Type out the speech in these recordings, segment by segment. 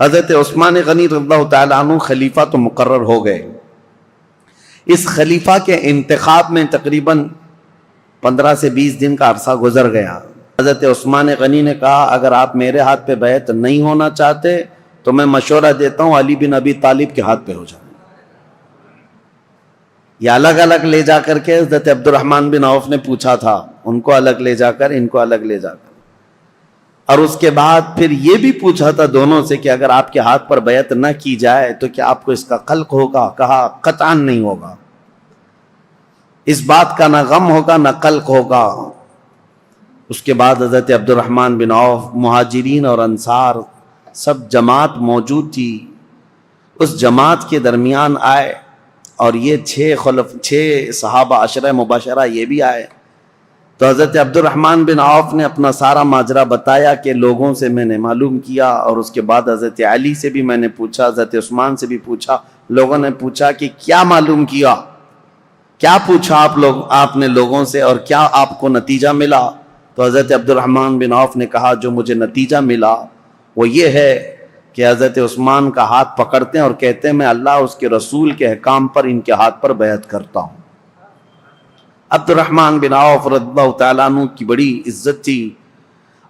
حضرت عثمان غنی رضی اللہ تعالیٰ عنہ خلیفہ تو مقرر ہو گئے. اس خلیفہ کے انتخاب میں تقریباً 15 سے 20 دن کا عرصہ گزر گیا. حضرت عثمان غنی نے کہا اگر آپ میرے ہاتھ پہ بیعت نہیں ہونا چاہتے تو میں مشورہ دیتا ہوں علی بن ابی طالب کے ہاتھ پہ ہو جائیں. یہ الگ الگ لے جا کر کے حضرت عبد الرحمن بن عوف نے پوچھا تھا، ان کو الگ لے جا کر ان کو الگ لے جا کر، اور اس کے بعد پھر یہ بھی پوچھا تھا دونوں سے کہ اگر آپ کے ہاتھ پر بیعت نہ کی جائے تو کیا آپ کو اس کا قلق ہوگا؟ کہا قطعاً نہیں ہوگا، اس بات کا نہ غم ہوگا نہ قلق ہوگا. اس کے بعد حضرت عبد الرحمن بن عوف، مہاجرین اور انصار سب جماعت موجود تھی، اس جماعت کے درمیان آئے اور یہ 6 صحابہ عشرہ مباشرہ یہ بھی آئے. تو حضرت عبد الرحمن بن عوف نے اپنا سارا ماجرا بتایا کہ لوگوں سے میں نے معلوم کیا، اور اس کے بعد حضرت علی سے بھی میں نے پوچھا، حضرت عثمان سے بھی پوچھا. لوگوں نے پوچھا کہ کیا معلوم کیا، کیا پوچھا آپ نے لوگوں سے اور کیا آپ کو نتیجہ ملا؟ تو حضرت عبد الرحمن بن عوف نے کہا جو مجھے نتیجہ ملا وہ یہ ہے کہ حضرت عثمان کا ہاتھ پکڑتے ہیں اور کہتے ہیں میں اللہ اس کے رسول کے احکام پر ان کے ہاتھ پر بیعت کرتا ہوں. عبد الرحمن بن عوف رضی اللہ تعالیٰ عنہ کی بڑی عزت تھی.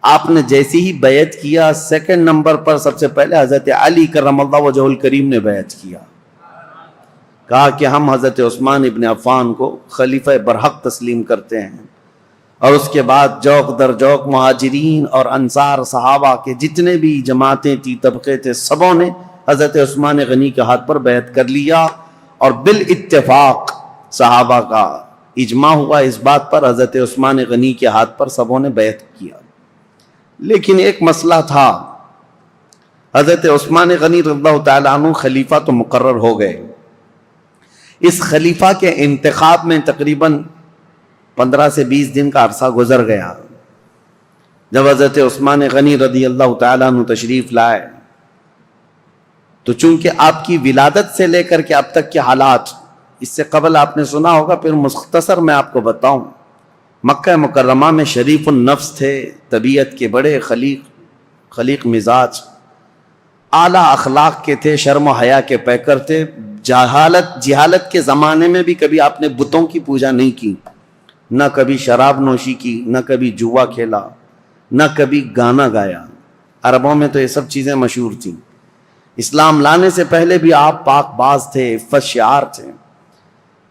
آپ نے جیسے ہی بیعت کیا، سیکنڈ نمبر پر سب سے پہلے حضرت علی کرم اللہ وجہہ الکریم نے بیعت کیا. کہا کہ ہم حضرت عثمان ابن عفان کو خلیفہ برحق تسلیم کرتے ہیں. اور اس کے بعد جوق در جوق مہاجرین اور انصار صحابہ کے جتنے بھی جماعتیں تھی، طبقے تھے، سبوں نے حضرت عثمان غنی کے ہاتھ پر بیعت کر لیا. اور بالاتفاق صحابہ کا اجماع ہوا اس بات پر، حضرت عثمان غنی کے ہاتھ پر سبوں نے بیعت کیا. لیکن ایک مسئلہ تھا، حضرت عثمان غنی رضی اللہ تعالیٰ عنہ خلیفہ تو مقرر ہو گئے. اس خلیفہ کے انتخاب میں تقریباً 15 سے 20 دن کا عرصہ گزر گیا. جب حضرت عثمان غنی رضی اللہ تعالیٰ عنہ تشریف لائے تو چونکہ آپ کی ولادت سے لے کر کے اب تک کے حالات اس سے قبل آپ نے سنا ہوگا، پھر مختصر میں آپ کو بتاؤں. مکہ مکرمہ میں شریف النفس تھے، طبیعت کے بڑے خلیق مزاج، اعلیٰ اخلاق کے تھے، شرم و حیا کے پیکر تھے. جہالت کے زمانے میں بھی کبھی آپ نے بتوں کی پوجا نہیں کی، نہ کبھی شراب نوشی کی، نہ کبھی جوا کھیلا، نہ کبھی گانا گایا. عربوں میں تو یہ سب چیزیں مشہور تھیں. اسلام لانے سے پہلے بھی آپ پاک باز تھے، عفت شعار تھے.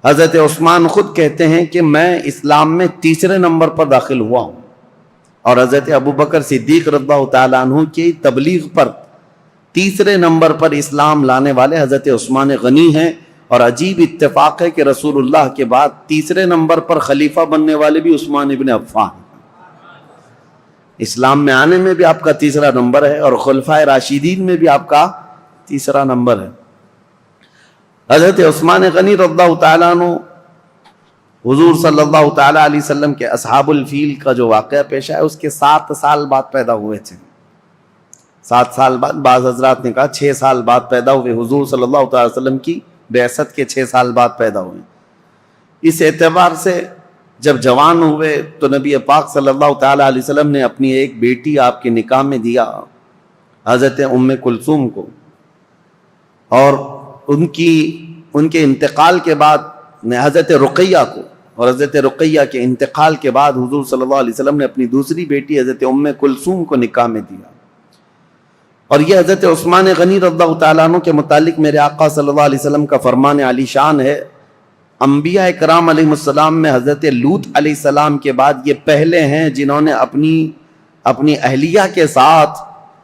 حضرت عثمان خود کہتے ہیں کہ میں اسلام میں 3 نمبر پر داخل ہوا ہوں، اور حضرت ابوبکر صدیق رضی اللہ تعالیٰ عنہ کی تبلیغ پر 3 نمبر پر اسلام لانے والے حضرت عثمان غنی ہیں. اور عجیب اتفاق ہے کہ رسول اللہ کے بعد 3 نمبر پر خلیفہ بننے والے بھی عثمان ابن عفان. اسلام میں آنے میں بھی آپ کا 3 نمبر ہے، اور خلفائے راشدین میں بھی آپ کا 3 نمبر ہے. حضرت عثمان غنی رضی اللہ تعالیٰ عنہ حضور صلی اللہ تعالیٰ علیہ وسلم کے اصحاب الفیل کا جو واقعہ پیش آیا اس کے 7 سال بعد پیدا ہوئے تھے. 7 سال بعد، بعض حضرات نے کہا 6 سال بعد پیدا ہوئے. حضور صلی اللہ تعالیٰ وسلم کی بعثت کے 6 سال بعد پیدا ہوئے. اس اعتبار سے جب جوان ہوئے تو نبی پاک صلی اللہ تعالیٰ علیہ وسلم نے اپنی ایک بیٹی آپ کے نکاح میں دیا، حضرت ام کلثوم کو. اور ان کے انتقال کے بعد حضرت رقیہ کو، اور حضرت رقیہ کے انتقال کے بعد حضور صلی اللہ علیہ وسلم نے اپنی دوسری بیٹی حضرت ام کلثوم کو نکاح میں دیا. اور یہ حضرت عثمان غنی رضی اللہ تعالیٰ عنہ کے متعلق میرے آقا صلی اللہ علیہ وسلم کا فرمان علی شان ہے. انبیاء کرام علیہ السلام میں حضرت لوط علیہ السلام کے بعد یہ پہلے ہیں جنہوں نے اپنی اہلیہ کے ساتھ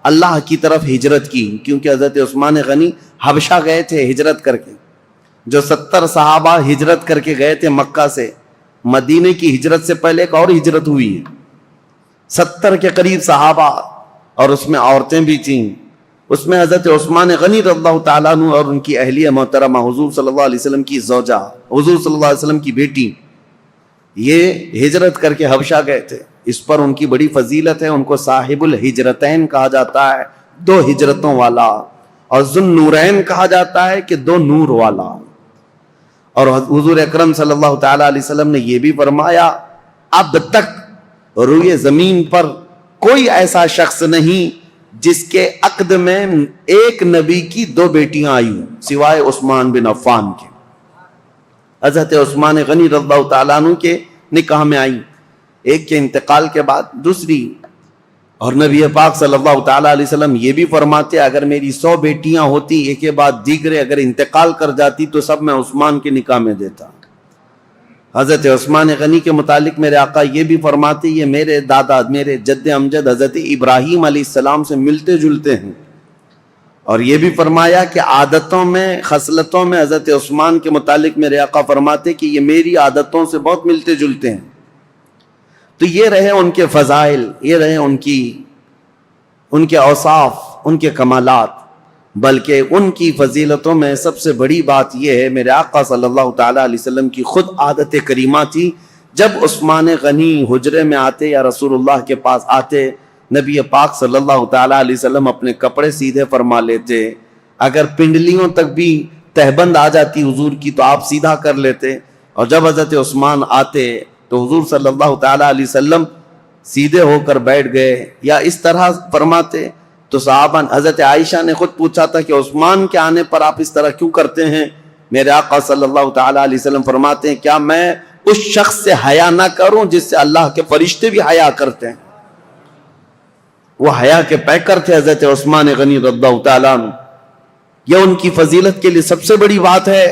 اللہ کی طرف ہجرت کی. کیونکہ حضرت عثمان غنی حبشہ گئے تھے ہجرت کر کے. جو 70 صحابہ ہجرت کر کے گئے تھے مکہ سے، مدینے کی ہجرت سے پہلے ایک اور ہجرت ہوئی ہے، 70 کے قریب صحابہ، اور اس میں عورتیں بھی تھیں. اس میں حضرت عثمان غنی رضی اللہ تعالیٰ عنہ اور ان کی اہلیہ محترمہ حضور صلی اللہ علیہ وسلم کی زوجہ، حضور صلی اللہ علیہ وسلم کی بیٹی، یہ ہجرت کر کے حبشہ گئے تھے. اس پر ان کی بڑی فضیلت ہے. ان کو صاحب الہجرتین کہا جاتا ہے، 2 ہجرتوں والا، اور ذو نورین کہا جاتا ہے کہ 2 نور والا. اور حضور اکرم صلی اللہ تعالیٰ علیہ وسلم نے یہ بھی فرمایا اب تک روئے زمین پر کوئی ایسا شخص نہیں جس کے عقد میں ایک نبی کی 2 بیٹیاں آئی ہوں سوائے عثمان بن عفان کے. حضرت عثمان غنی رضی اللہ تعالیٰ عنہ کے نکاح میں آئی، ایک کے انتقال کے بعد دوسری. اور نبی پاک صلی اللہ تعالیٰ علیہ وسلم یہ بھی فرماتے اگر میری 100 بیٹیاں ہوتی ایک کے بعد دیگرے اگر انتقال کر جاتی تو سب میں عثمان کے نکاح میں دیتا. حضرت عثمان غنی کے متعلق میرے آقا یہ بھی فرماتے یہ میرے دادا میرے جد امجد حضرت ابراہیم علیہ السلام سے ملتے جلتے ہیں. اور یہ بھی فرمایا کہ عادتوں میں خصلتوں میں حضرت عثمان کے متعلق میرے آقا فرماتے کہ یہ میری عادتوں سے بہت ملتے جلتے ہیں. تو یہ رہے ان کے فضائل، یہ رہے ان کے اوصاف، ان کے کمالات. بلکہ ان کی فضیلتوں میں سب سے بڑی بات یہ ہے میرے آقا صلی اللہ تعالیٰ علیہ وسلم کی خود عادت کریمہ تھی. جب عثمان غنی حجرے میں آتے یا رسول اللہ کے پاس آتے، نبی پاک صلی اللہ تعالیٰ علیہ وسلم اپنے کپڑے سیدھے فرما لیتے. اگر پنڈلیوں تک بھی تہبند آ جاتی حضور کی تو آپ سیدھا کر لیتے. اور جب حضرت عثمان آتے تو حضور صلی اللہ تعالیٰ علیہ وسلم سیدھے ہو کر بیٹھ گئے یا اس طرح فرماتے. تو صحابہ حضرت عائشہ نے خود پوچھا تھا کہ عثمان کے آنے پر آپ اس طرح کیوں کرتے ہیں؟ میرے آقا صلی اللہ تعالیٰ علیہ وسلم فرماتے ہیں کیا میں اس شخص سے حیا نہ کروں جس سے اللہ کے فرشتے بھی حیا کرتے ہیں؟ وہ حیا کے پیکر تھے حضرت عثمان غنی رضی اللہ تعالیٰ عنہ. یہ ان کی فضیلت کے لیے سب سے بڑی بات ہے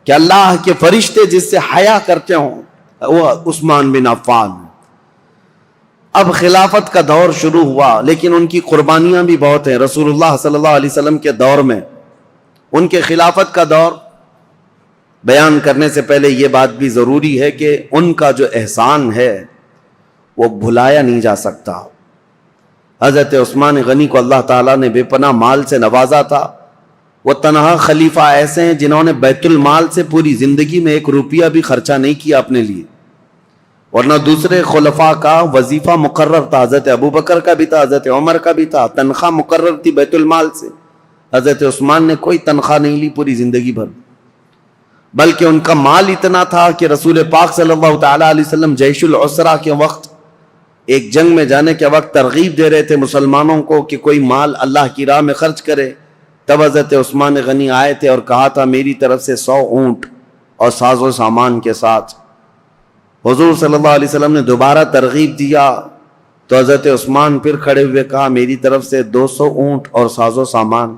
کہ اللہ کے فرشتے جس سے حیا کرتے ہوں وہ عثمان بن عفان. اب خلافت کا دور شروع ہوا لیکن ان کی قربانیاں بھی بہت ہیں. رسول اللہ صلی اللہ علیہ وسلم کے دور میں ان کے خلافت کا دور بیان کرنے سے پہلے یہ بات بھی ضروری ہے کہ ان کا جو احسان ہے وہ بھلایا نہیں جا سکتا. حضرت عثمان غنی کو اللہ تعالیٰ نے بے پناہ مال سے نوازا تھا. وہ تنہا خلیفہ ایسے ہیں جنہوں نے بیت المال سے پوری زندگی میں 1 روپیہ بھی خرچہ نہیں کیا اپنے لیے، ورنہ دوسرے خلفاء کا وظیفہ مقرر تھا. حضرت ابوبکر کا بھی تھا، حضرت عمر کا بھی تھا، تنخواہ مقرر تھی بیت المال سے. حضرت عثمان نے کوئی تنخواہ نہیں لی پوری زندگی بھر، بلکہ ان کا مال اتنا تھا کہ رسول پاک صلی اللہ تعالیٰ علیہ وسلم جیش العسرہ کے وقت ایک جنگ میں جانے کے وقت ترغیب دے رہے تھے مسلمانوں کو کہ کوئی مال اللہ کی راہ میں خرچ کرے. تب حضرت عثمان غنی آئے تھے اور کہا تھا میری طرف سے 100 اونٹ اور ساز و سامان کے ساتھ. حضور صلی اللہ علیہ وسلم نے دوبارہ ترغیب دیا تو حضرت عثمان پھر کھڑے ہوئے کہا میری طرف سے 200 اونٹ اور ساز و سامان.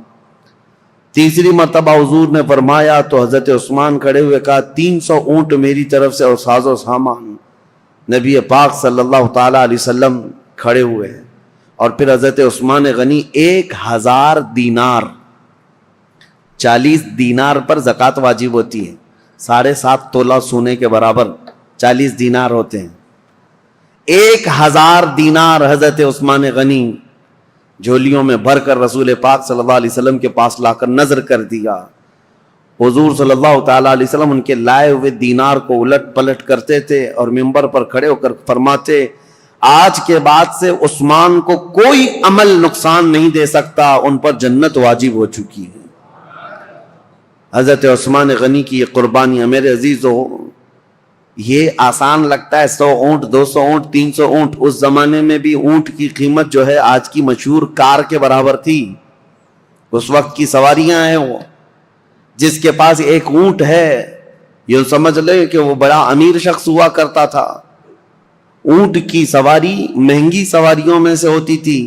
تیسری مرتبہ حضور نے فرمایا تو حضرت عثمان کھڑے ہوئے کہا 300 اونٹ میری طرف سے اور ساز و سامان. نبی پاک صلی اللہ تعالیٰ علیہ وسلم کھڑے ہوئے اور پھر حضرت عثمان غنی 1000 دینار، 40 دینار پر زکوٰۃ واجب ہوتی ہے، 7.5 تولہ سونے کے برابر 40 دینار ہوتے ہیں. 1000 دینار حضرت عثمان غنی جھولیوں میں بھر کر رسول پاک صلی اللہ علیہ وسلم کے پاس لا کر نظر کر دیا. حضور صلی اللہ تعالیٰ علیہ وسلم ان کے لائے ہوئے دینار کو الٹ پلٹ کرتے تھے اور ممبر پر کھڑے ہو کر فرماتے آج کے بعد سے عثمان کو کوئی عمل نقصان نہیں دے سکتا، ان پر جنت واجب ہو چکی ہے. حضرت عثمان غنی کی یہ قربانیاں میرے عزیزو، یہ آسان لگتا ہے 100 اونٹ 200 اونٹ 300 اونٹ. اس زمانے میں بھی اونٹ کی قیمت جو ہے آج کی مشہور کار کے برابر تھی. اس وقت کی سواریاں ہیں، وہ جس کے پاس 1 اونٹ ہے یہ سمجھ لے کہ وہ بڑا امیر شخص ہوا کرتا تھا. اونٹ کی سواری مہنگی سواریوں میں سے ہوتی تھی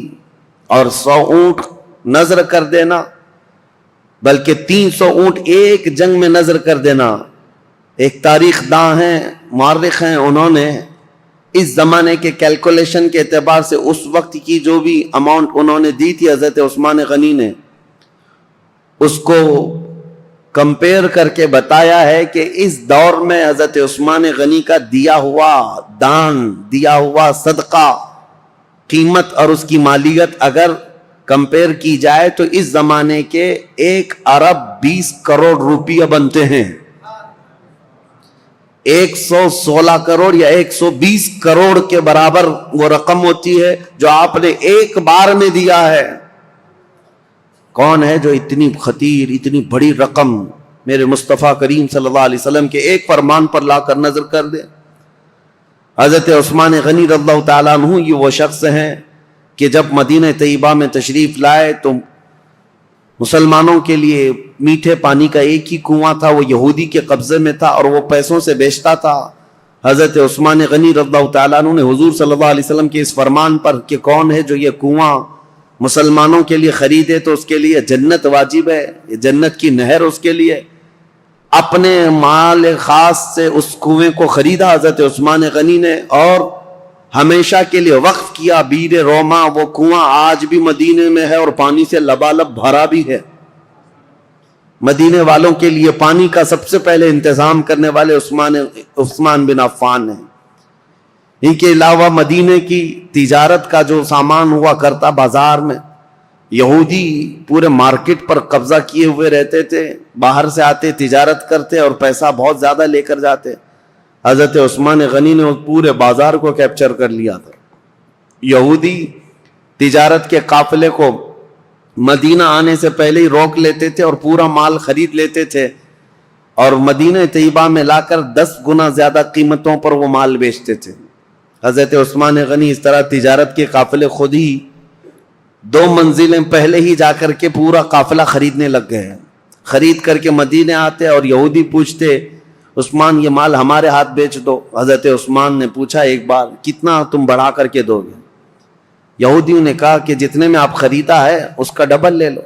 اور 100 اونٹ نظر کر دینا، بلکہ 300 اونٹ ایک جنگ میں نظر کر دینا. ایک تاریخ داں ہیں، مورخ ہیں، انہوں نے اس زمانے کے کیلکولیشن کے اعتبار سے اس وقت کی جو بھی اماؤنٹ انہوں نے دی تھی حضرت عثمان غنی نے، اس کو کمپیئر کر کے بتایا ہے کہ اس دور میں حضرت عثمان غنی کا دیا ہوا دان، دیا ہوا صدقہ، قیمت اور اس کی مالیت اگر کمپیئر کی جائے تو اس زمانے کے 1 ارب 20 کروڑ روپیہ بنتے ہیں. 116 کروڑ یا 120 کروڑ کے برابر وہ رقم ہوتی ہے جو آپ نے ایک بار میں دیا ہے. کون ہے جو اتنی خطیر اتنی بڑی رقم میرے مصطفیٰ کریم صلی اللہ علیہ وسلم کے ایک فرمان پر لا کر نظر کر دے؟ حضرت عثمان غنی رضی اللہ تعالیٰ عنہ یہ وہ شخص ہیں کہ جب مدینہ طیبہ میں تشریف لائے تو مسلمانوں کے لیے میٹھے پانی کا ایک ہی کنواں تھا، وہ یہودی کے قبضے میں تھا اور وہ پیسوں سے بیچتا تھا۔ حضرت عثمان غنی رضی اللہ تعالیٰ عنہ نے حضور صلی اللہ علیہ وسلم کے اس فرمان پر کہ کون ہے جو یہ کنواں مسلمانوں کے لیے خریدے تو اس کے لیے جنت واجب ہے، یہ جنت کی نہر اس کے لیے، اپنے مال خاص سے اس کنویں کو خریدا حضرت عثمان غنی نے اور ہمیشہ کے لیے وقف کیا۔ بیر روما، وہ کنواں آج بھی مدینے میں ہے اور پانی سے لبالب بھرا بھی ہے۔ مدینے والوں کے لیے پانی کا سب سے پہلے انتظام کرنے والے عثمان بن عفان ہیں۔ ان کے علاوہ مدینے کی تجارت کا جو سامان ہوا کرتا بازار میں، یہودی پورے مارکیٹ پر قبضہ کیے ہوئے رہتے تھے، باہر سے آتے تجارت کرتے اور پیسہ بہت زیادہ لے کر جاتے۔ حضرت عثمان غنی نے پورے بازار کو کیپچر کر لیا تھا۔ یہودی تجارت کے قافلے کو مدینہ آنے سے پہلے ہی روک لیتے تھے اور پورا مال خرید لیتے تھے اور مدینہ طیبہ میں لا کر 10 گنا زیادہ قیمتوں پر وہ مال بیچتے تھے۔ حضرت عثمان غنی اس طرح تجارت کے قافلے خود ہی 2 منزلیں پہلے ہی جا کر کے پورا قافلہ خریدنے لگ گئے، خرید کر کے مدینے آتے اور یہودی پوچھتے عثمان یہ مال ہمارے ہاتھ بیچ دو۔ حضرت عثمان نے پوچھا ایک بار کتنا تم بڑھا کر کے دو گے؟ یہودیوں نے کہا کہ جتنے میں آپ خریدا ہے اس کا ڈبل لے لو۔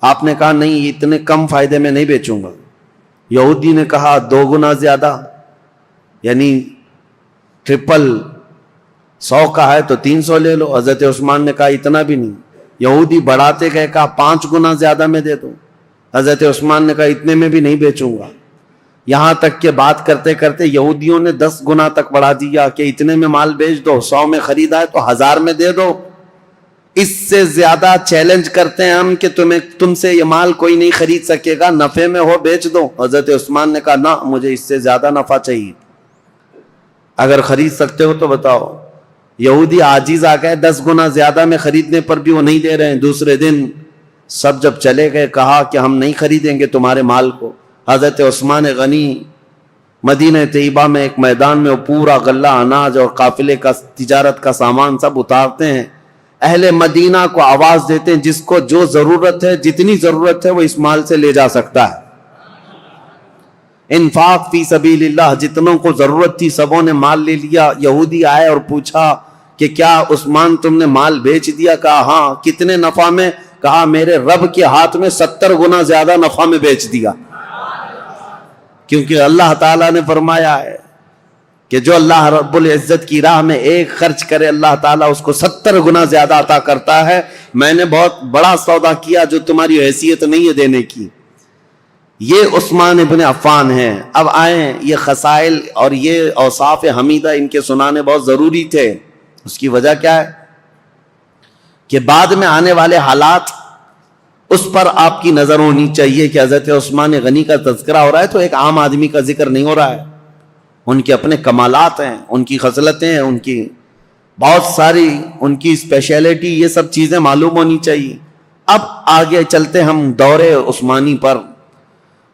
آپ نے کہا نہیں، اتنے کم فائدے میں نہیں بیچوں گا۔ یہودی نے کہا 2 گنا زیادہ، یعنی ٹرپل، 100 کا ہے تو 300 لے لو۔ حضرت عثمان نے کہا اتنا بھی نہیں۔ یہودی بڑھاتے گئے، کہا 5 گنا زیادہ میں دے دو۔ حضرت عثمان نے کہا اتنے میں بھی نہیں بیچوں گا۔ یہاں تک کہ بات کرتے کرتے یہودیوں نے 10 گنا تک بڑھا دیا کہ اتنے میں مال بیچ دو، 100 میں خریدا ہے تو 1000 میں دے دو۔ اس سے زیادہ چیلنج کرتے ہیں ہم کہ تم سے یہ مال کوئی نہیں خرید سکے گا، نفع میں ہو بیچ دو۔ حضرت عثمان نے کہا نہ، مجھے اس سے زیادہ نفع چاہیے، اگر خرید سکتے ہو تو بتاؤ۔ یہودی عاجز آ گئے، 10 گنا زیادہ میں خریدنے پر بھی وہ نہیں دے رہے ہیں۔ دوسرے دن سب جب چلے گئے کہا کہ ہم نہیں خریدیں گے تمہارے مال کو۔ حضرت عثمان غنی مدینہ طیبہ میں ایک میدان میں وہ پورا غلہ اناج اور قافلے کا تجارت کا سامان سب اتارتے ہیں، اہل مدینہ کو آواز دیتے ہیں جس کو جو ضرورت ہے، جتنی ضرورت ہے وہ اس مال سے لے جا سکتا ہے۔ انفاق فی سبیل اللہ، جتنوں کو ضرورت تھی سبوں نے مال لے لیا۔ یہودی آئے اور پوچھا کہ کیا عثمان تم نے مال بیچ دیا؟ کہا ہاں۔ کتنے نفع میں؟ کہا میرے رب کے ہاتھ میں 70 گنا زیادہ نفع میں بیچ دیا، کیونکہ اللہ تعالیٰ نے فرمایا ہے کہ جو اللہ رب العزت کی راہ میں ایک خرچ کرے اللہ تعالیٰ اس کو 70 گنا زیادہ عطا کرتا ہے۔ میں نے بہت بڑا سودا کیا جو تمہاری حیثیت نہیں ہے دینے کی۔ یہ عثمان ابن عفان ہیں۔ اب آئیں، یہ خصائل اور یہ اوصاف حمیدہ ان کے سنانے بہت ضروری تھے۔ اس کی وجہ کیا ہے کہ بعد میں آنے والے حالات اس پر آپ کی نظر ہونی چاہیے کہ حضرت عثمان غنی کا تذکرہ ہو رہا ہے تو ایک عام آدمی کا ذکر نہیں ہو رہا ہے۔ ان کے اپنے کمالات ہیں، ان کی خصلتیں ہیں، ان کی بہت ساری ان کی اسپیشلٹی، یہ سب چیزیں معلوم ہونی چاہیے۔ اب آگے چلتے ہم دور عثمانی پر۔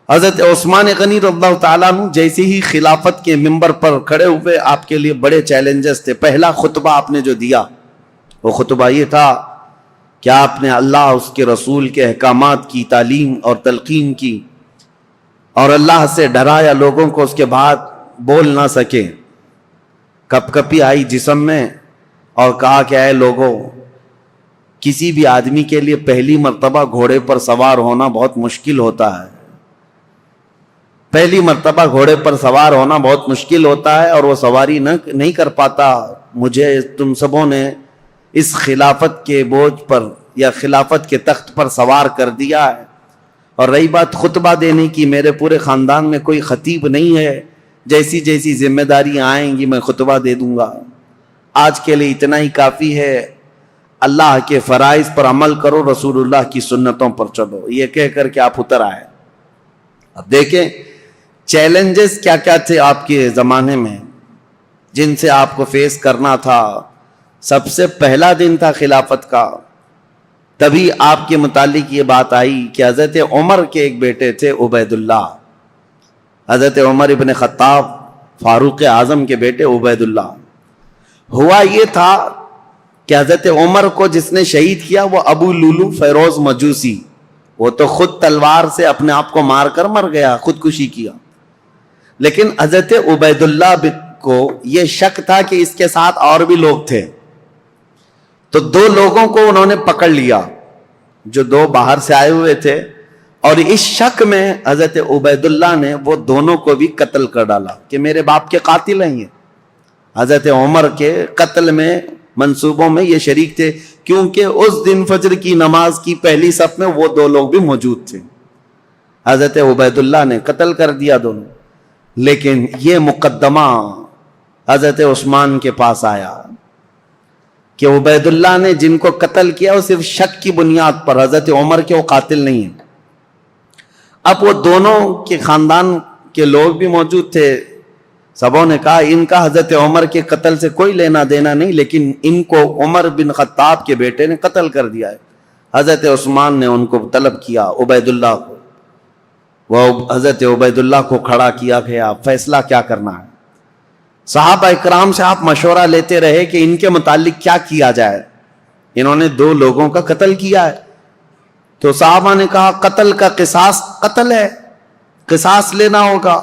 حضرت عثمان غنی رضی اللہ تعالیٰ عنہ جیسے ہی خلافت کے منبر پر کھڑے ہوئے، آپ کے لیے بڑے چیلنجز تھے۔ پہلا خطبہ آپ نے جو دیا وہ خطبہ یہ تھا کہ آپ نے اللہ، اس کے رسول کے احکامات کی تعلیم اور تلقین کی اور اللہ سے ڈرایا لوگوں کو، اس کے بعد بول نہ سکے، کپ کپی آئی جسم میں اور کہا کہ اے لوگوں، کسی بھی آدمی کے لیے پہلی مرتبہ گھوڑے پر سوار ہونا بہت مشکل ہوتا ہے، پہلی مرتبہ گھوڑے پر سوار ہونا بہت مشکل ہوتا ہے اور وہ سواری نہیں کر پاتا۔ مجھے تم سبوں نے اس خلافت کے بوجھ پر یا خلافت کے تخت پر سوار کر دیا ہے، اور رہی بات خطبہ دینے کی، میرے پورے خاندان میں کوئی خطیب نہیں ہے، جیسی جیسی ذمہ داریاں آئیں گی میں خطبہ دے دوں گا، آج کے لیے اتنا ہی کافی ہے، اللہ کے فرائض پر عمل کرو، رسول اللہ کی سنتوں پر چلو، یہ کہہ کر کے آپ اتر آئے۔ اب دیکھیں چیلنجز کیا کیا تھے آپ کے زمانے میں جن سے آپ کو فیس کرنا تھا۔ سب سے پہلا دن تھا خلافت کا، تبھی آپ کے متعلق یہ بات آئی کہ حضرت عمر کے ایک بیٹے تھے عبید اللہ، حضرت عمر ابن خطاب فاروق اعظم کے بیٹے عبید اللہ۔ ہوا یہ تھا کہ حضرت عمر کو جس نے شہید کیا وہ ابو لولو فیروز مجوسی، وہ تو خود تلوار سے اپنے آپ کو مار کر مر گیا، خودکشی کیا. لیکن حضرت عبید اللہ کو یہ شک تھا کہ اس کے ساتھ اور بھی لوگ تھے، تو 2 لوگوں کو انہوں نے پکڑ لیا جو 2 باہر سے آئے ہوئے تھے، اور اس شک میں حضرت عبید اللہ نے وہ دونوں کو بھی قتل کر ڈالا کہ میرے باپ کے قاتل ہیں یہ. حضرت عمر کے قتل میں منصوبوں میں یہ شریک تھے، کیونکہ اس دن فجر کی نماز کی پہلی صف میں وہ 2 لوگ بھی موجود تھے. حضرت عبید اللہ نے قتل کر دیا دونوں. لیکن یہ مقدمہ حضرت عثمان کے پاس آیا کہ عبید اللہ نے جن کو قتل کیا وہ صرف شک کی بنیاد پر، حضرت عمر کے وہ قاتل نہیں ہیں. اب وہ دونوں کے خاندان کے لوگ بھی موجود تھے، سبوں نے کہا ان کا حضرت عمر کے قتل سے کوئی لینا دینا نہیں، لیکن ان کو عمر بن خطاب کے بیٹے نے قتل کر دیا ہے. حضرت عثمان نے ان کو طلب کیا، عبید اللہ کو، وہ حضرت عبید اللہ کو کھڑا کیا گیا، فیصلہ کیا کرنا ہے. صحابہ اکرام سے آپ مشورہ لیتے رہے کہ ان کے متعلق کیا کیا جائے. انہوں نے 2 لوگوں کا قتل کیا ہے، تو صحابہ نے کہا قتل کا قصاص قتل ہے، قصاص لینا ہوگا.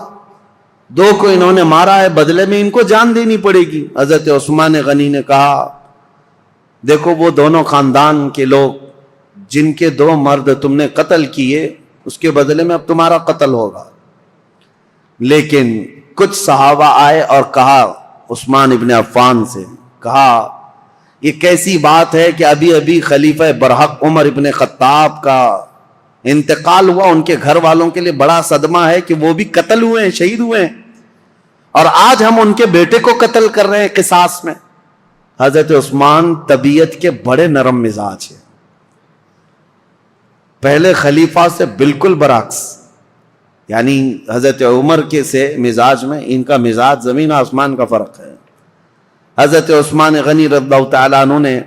2 کو انہوں نے مارا ہے، بدلے میں ان کو جان دینی پڑے گی. حضرت عثمان غنی نے کہا دیکھو وہ دونوں خاندان کے لوگ جن کے 2 مرد تم نے قتل کیے، اس کے بدلے میں اب تمہارا قتل ہوگا. لیکن کچھ صحابہ آئے اور کہا عثمان ابن عفان سے، کہا یہ کیسی بات ہے کہ ابھی ابھی خلیفہ برحق عمر ابن خطاب کا انتقال ہوا، ان کے گھر والوں کے لیے بڑا صدمہ ہے کہ وہ بھی قتل ہوئے ہیں، شہید ہوئے ہیں، اور آج ہم ان کے بیٹے کو قتل کر رہے ہیں قصاص میں. حضرت عثمان طبیعت کے بڑے نرم مزاج ہیں، پہلے خلیفہ سے بالکل برعکس، یعنی حضرت عمر کے سے مزاج میں ان کا مزاج زمین آسمان کا فرق ہے. حضرت عثمان غنی رضی اللہ تعالیٰ عنہ نے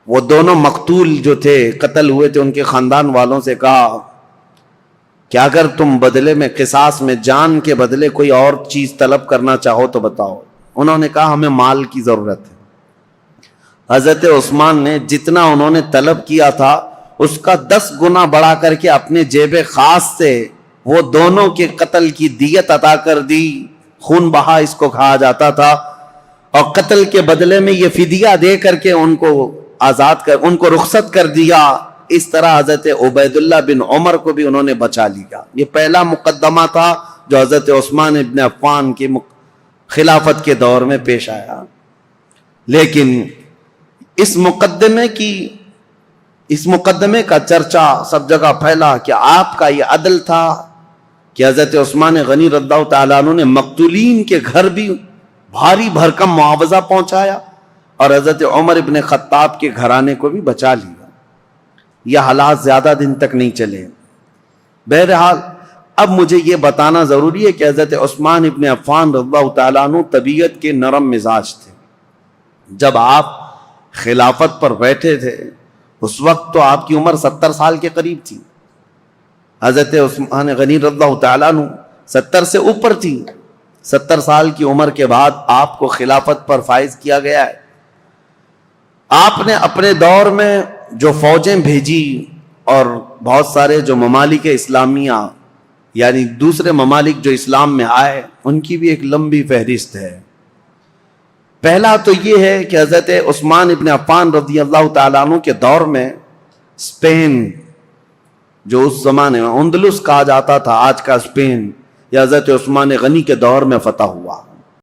وہ دونوں مقتول جو تھے، قتل ہوئے تھے، ان کے خاندان والوں سے کہا کہ اگر تم بدلے میں قصاص میں جان کے بدلے کوئی اور چیز طلب کرنا چاہو تو بتاؤ. انہوں نے کہا ہمیں مال کی ضرورت ہے. حضرت عثمان نے جتنا انہوں نے طلب کیا تھا اس کا 10 گنا بڑھا کر کے اپنے جیب خاص سے وہ دونوں کے قتل کی دیت عطا کر دی. خون بہا اس کو کہا جاتا تھا، اور قتل کے بدلے میں یہ فدیہ دے کر کے ان کو آزاد کر، ان کو رخصت کر دیا. اس طرح حضرت عبید اللہ بن عمر کو بھی انہوں نے بچا لیا. یہ پہلا مقدمہ تھا جو حضرت عثمان ابن عفان کی خلافت کے دور میں پیش آیا. لیکن اس مقدمے کا چرچا سب جگہ پھیلا کہ آپ کا یہ عدل تھا کہ حضرت عثمان غنی رضی اللہ تعالیٰ عنہ نے مقتولین کے گھر بھی بھاری بھرکم معاوضہ پہنچایا اور حضرت عمر ابن خطاب کے گھرانے کو بھی بچا لیا. یہ حالات زیادہ دن تک نہیں چلے. بہرحال اب مجھے یہ بتانا ضروری ہے کہ حضرت عثمان ابن عفان رضی اللہ تعالیٰ عنہ طبیعت کے نرم مزاج تھے. جب آپ خلافت پر بیٹھے تھے اس وقت تو آپ کی عمر 70 سال کے قریب تھی. حضرت عثمان غنی رضی اللہ تعالیٰ عنہ 70 سے اوپر تھی. 70 سال کی عمر کے بعد آپ کو خلافت پر فائز کیا گیا ہے. آپ نے اپنے دور میں جو فوجیں بھیجی اور بہت سارے جو ممالک اسلامیہ یعنی دوسرے ممالک جو اسلام میں آئے ان کی بھی ایک لمبی فہرست ہے. پہلا تو یہ ہے کہ حضرت عثمان ابن عفان رضی اللہ تعالیٰ عنہ کے دور میں اسپین جو اس زمانے میں اندلس کہا جاتا تھا، آج کا اسپین، یا حضرت عثمان غنی کے دور میں فتح ہوا.